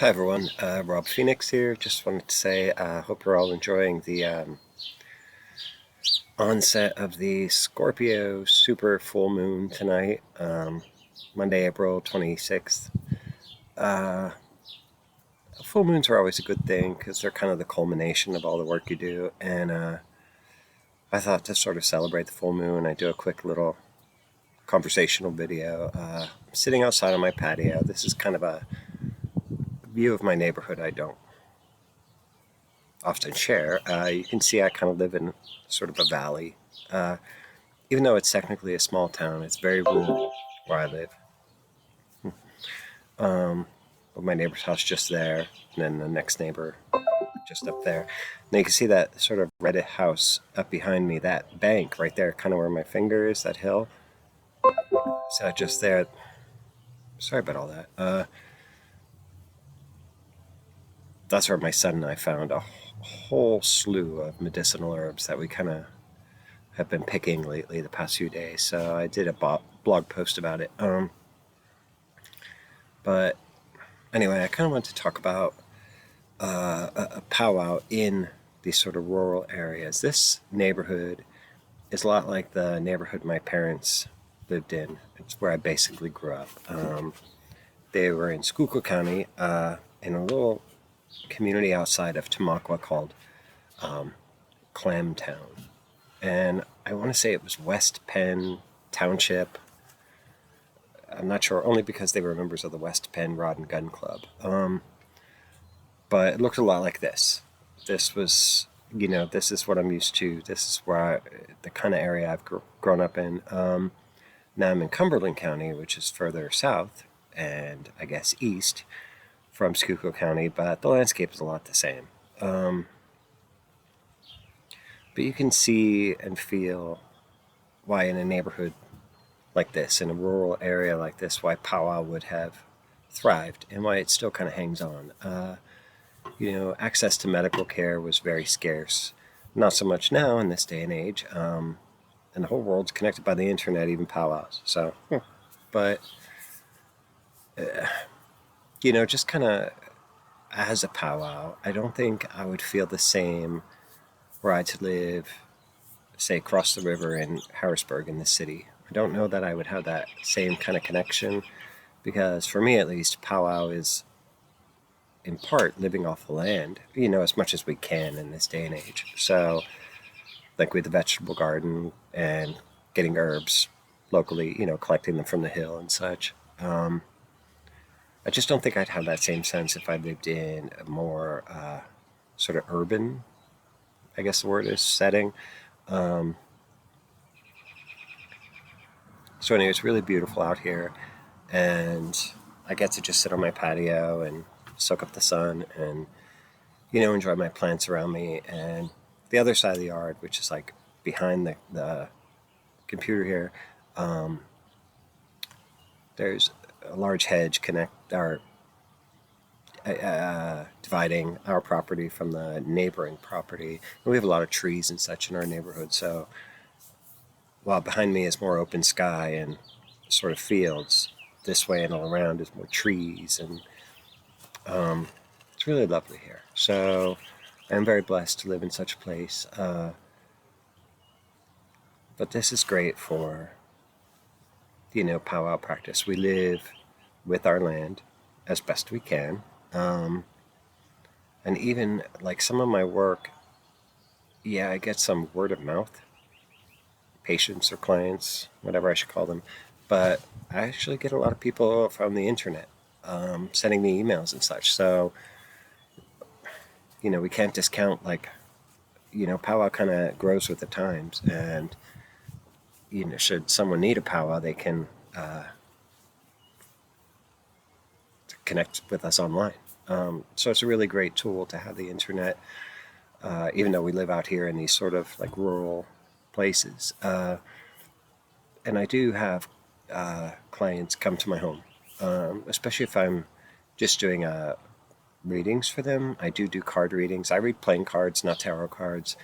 Hi everyone, Rob Phoenix here. Just wanted to say I hope you're all enjoying the onset of the Scorpio super full moon tonight, Monday, April 26th. Uh, Full moons are always a good thing because they're kind of the culmination of all the work you do. And I thought to sort of celebrate the full moon, I do a quick little conversational video. I'm sitting outside on my patio. This is kind of a view of my neighborhood I don't often share. You can see I kind of live in sort of a valley. Uh, Even though it's technically a small town, it's very rural where I live. With my neighbor's house just there, and then the next neighbor just up there. Now you can see that sort of red house up behind me, that bank right there, kind of where my finger is, that hill. So just there. Sorry about all that. That's where my son and I found a whole slew of medicinal herbs that we kind of have been picking lately the past few days. So I did a blog post about it. But anyway, I kind of want to talk about a powwow in these sort of rural areas. This neighborhood is a lot like the neighborhood my parents lived in. It's where I basically grew up. They were in Schuylkill County, in a little community outside of Tamaqua called Clamtown. And I want to say it was West Penn Township. I'm not sure, only because they were members of the West Penn Rod and Gun Club. But it looked a lot like this. This was, this is what I'm used to. This is the kind of area I've grown up in. Now I'm in Cumberland County, which is further south and I guess east from Schuylkill County, but the landscape is a lot the same. But you can see and feel why in a neighborhood like this, in a rural area like this, why powwow would have thrived and why it still kind of hangs on. Access to medical care was very scarce. Not so much now in this day and age. And the whole world's connected by the internet, even powwows. So, but, just kind of as a powwow, I don't think I would feel the same were I to live, say, across the river in Harrisburg in the city. I don't know that I would have that same kind of connection because for me at least, powwow is in part living off the land, as much as we can in this day and age. So, like with the vegetable garden and getting herbs locally, collecting them from the hill and such. I just don't think I'd have that same sense if I lived in a more sort of urban, I guess the word is, setting. So anyway, it's really beautiful out here, and I get to just sit on my patio and soak up the sun and, enjoy my plants around me. And the other side of the yard, which is like behind the computer here, there's a large hedge dividing our property from the neighboring property. And we have a lot of trees and such in our neighborhood, so while behind me is more open sky and sort of fields, this way and all around is more trees, and it's really lovely here. So I'm very blessed to live in such a place. But this is great for, powwow practice. We live with our land as best we can. And even like some of my work, I get some word of mouth, patients or clients, whatever I should call them. But I actually get a lot of people from the internet sending me emails and such. So, we can't discount powwow kind of grows with the times. And, should someone need a powwow, they can connect with us online. So it's a really great tool to have the internet, even though we live out here in these sort of like rural places. And I do have clients come to my home, especially if I'm just doing readings for them. I do card readings. I read playing cards, not tarot cards.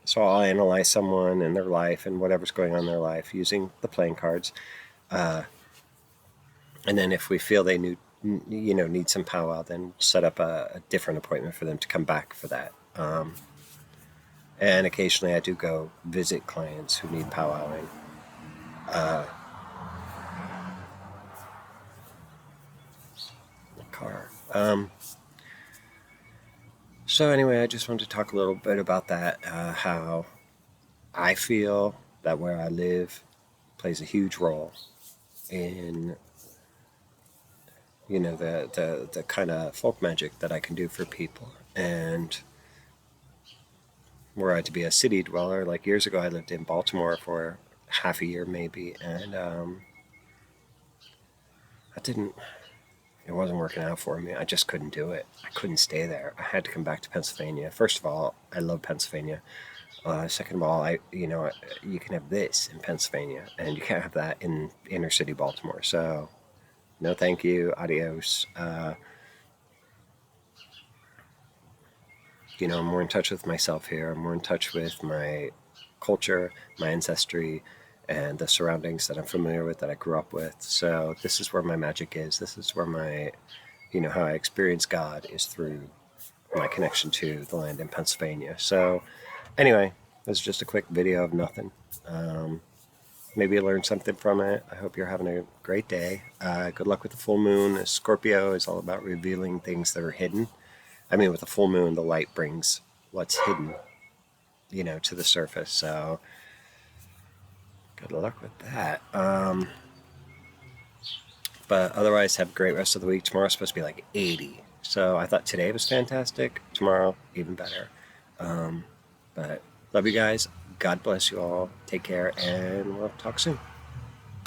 So I'll analyze someone and their life and whatever's going on in their life using the playing cards. And then if we feel they need some powwow, then set up a different appointment for them to come back for that. And occasionally I do go visit clients who need powwowing. Uh, car. So anyway, I just wanted to talk a little bit about that. How I feel that where I live plays a huge role in the kind of folk magic that I can do for people. And were I to be a city dweller, like years ago, I lived in Baltimore for half a year maybe, and I didn't. It wasn't working out for me. I just couldn't do it. I couldn't stay there. I had to come back to Pennsylvania. First of all, I love Pennsylvania. Second of all, you can have this in Pennsylvania, and you can't have that in inner city Baltimore. So, no, thank you, adios. I'm more in touch with myself here. I'm more in touch with my culture, my ancestry, and the surroundings that I'm familiar with, that I grew up with. So this is where my magic is. This is where how I experience God is through my connection to the land in Pennsylvania. So anyway, this is just a quick video of nothing. Maybe you learned something from it. I hope you're having a great day. Good luck with the full moon. Scorpio is all about revealing things that are hidden. I mean, with the full moon, the light brings what's hidden, to the surface. So good luck with that. But otherwise, have a great rest of the week. Tomorrow's supposed to be like 80. So I thought today was fantastic. Tomorrow, even better. But love you guys. God bless you all. Take care, and we'll talk soon.